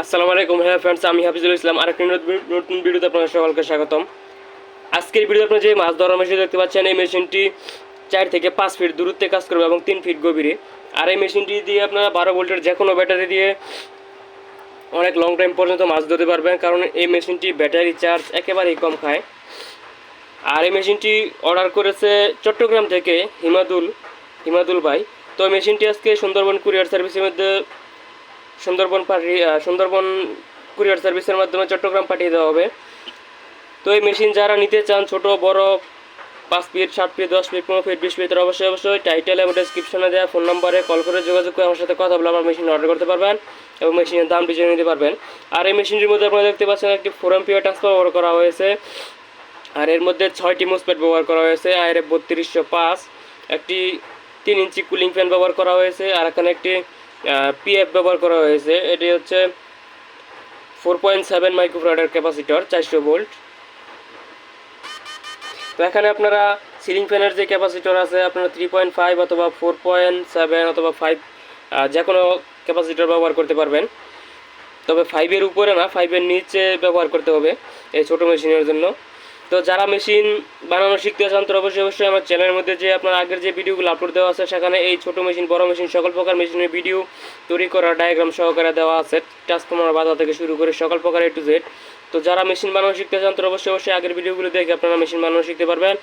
আসসালামু আলাইকুম। হ্যাঁ ফ্রেন্ডস, আমি হাফিজুল ইসলাম। আরেকটি নতুন ভিডিওতে আপনাদের সকলকে স্বাগতম। আজকের ভিডিওতে আপনারা যে মাছ ধরার মেশিন দেখতে পাচ্ছেন, এই মেশিনটি 4 থেকে 5 ফিট দূরত্বে কাজ করবে এবং 3 ফিট গভীরে। আর এই মেশিনটি দিয়ে আপনারা 12 ভোল্টের যে কোনো ব্যাটারি দিয়ে অনেক লং টাইম পর্যন্ত মাছ ধরতে পারবেন, কারণ এই মেশিনটি ব্যাটারি চার্জ একেবারেই কম খায়। আর এই মেশিনটি অর্ডার করেছে চট্টগ্রাম থেকে হিমাদুল ভাই। তো মেশিনটি আজকে সুন্দরবন কুরিয়ার সার্ভিসের মধ্যে সুন্দরবন কুরিয়ার সার্ভিসের মাধ্যমে চট্টগ্রাম পাঠিয়ে দেওয়া হবে। তো এই মেশিন যারা নিতে চান, ছোট বড় 5 feet, 7 feet, 10 feet, 15 feet, 20 feet, অবশ্যই টাইটেল এবং ডেসক্রিপশনে দেওয়া ফোন নাম্বারে কল করে যোগাযোগ করে আমার সাথে কথা বলে আমার মেশিন অর্ডার করতে পারবেন এবং মেশিনের দামটি জেনে নিতে পারবেন। আর এই মেশিনটির মধ্যে আপনারা দেখতে পাচ্ছেন একটি 4 এম্পিয়ার ট্রান্সফার ব্যবহার করা হয়েছে। আর এর মধ্যে 6টি মোসপেট ব্যবহার করা হয়েছে। IRF 3205, একটি 3 ইঞ্চি কুলিং ফ্যান ব্যবহার করা হয়েছে। আর এখানে একটি PF ব্যবহার করা হয়েছে। এটি হচ্ছে 4.7 মাইক্রোফ্যারাডের ক্যাপাসিটর, 400 ভোল্ট। তো এখানে আপনারা সিলিং ফ্যানের যে ক্যাপাসিটর আছে, আপনারা 3.5 অথবা 4.7 অথবা 5 যে কোনো ক্যাপাসিটর ব্যবহার করতে পারবেন। তবে 5-এর উপরে না, 5-এর নিচে ব্যবহার করতে হবে এই ছোটো মেশিনের জন্য। তো যারা মেশিন বানানো শিখতে চান, তো অবশ্যই আমার চ্যানেলের মধ্যে যে আপনার আগের যে ভিডিওগুলো আপলোড দেওয়া আছে, সেখানে এই ছোটো মেশিন, বড় মেশিন, সকল প্রকার মেশিনের ভিডিও তৈরি করা ডায়াগ্রাম সহকারে দেওয়া আছে। ট্রান্সফর্মার বাধা থেকে শুরু করে সকল প্রকার A to Z। তো যারা মেশিন বানানো শিখতে চান, তো অবশ্যই আগের ভিডিওগুলো দেখে আপনারা মেশিন বানানো শিখতে পারবেন।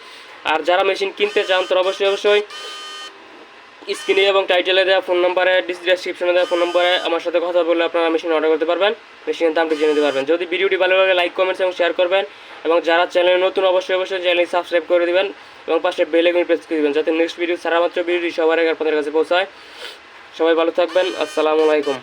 আর যারা মেশিন কিনতে চান, তো অবশ্যই স্ক্রিনে এবং টাইটেলে দেওয়া ফোন নাম্বারে, ডিসক্রিপশনে দেওয়া ফোন নাম্বারে আমার সাথে কথা বলে আপনারা মেশিন অর্ডার করতে পারবেন, মেশিনের দামটি জেনে নিতে পারবেন। যদি ভিডিওটি ভালো লাগে লাইক, কমেন্টস এবং শেয়ার করবেন, এবং যারা চ্যানেলে নতুন অবশ্যই চ্যানেলটি সাবস্ক্রাইব করে দেবেন এবং পাশে বেল আইকন প্রেস করে দেবেন, যাতে নেক্সট ভিডিও ছাড়া মাত্র ভিডিওটি সবার আগে আপনাদের কাছে পৌঁছায়। সবাই ভালো থাকবেন। আসসালামু আলাইকুম।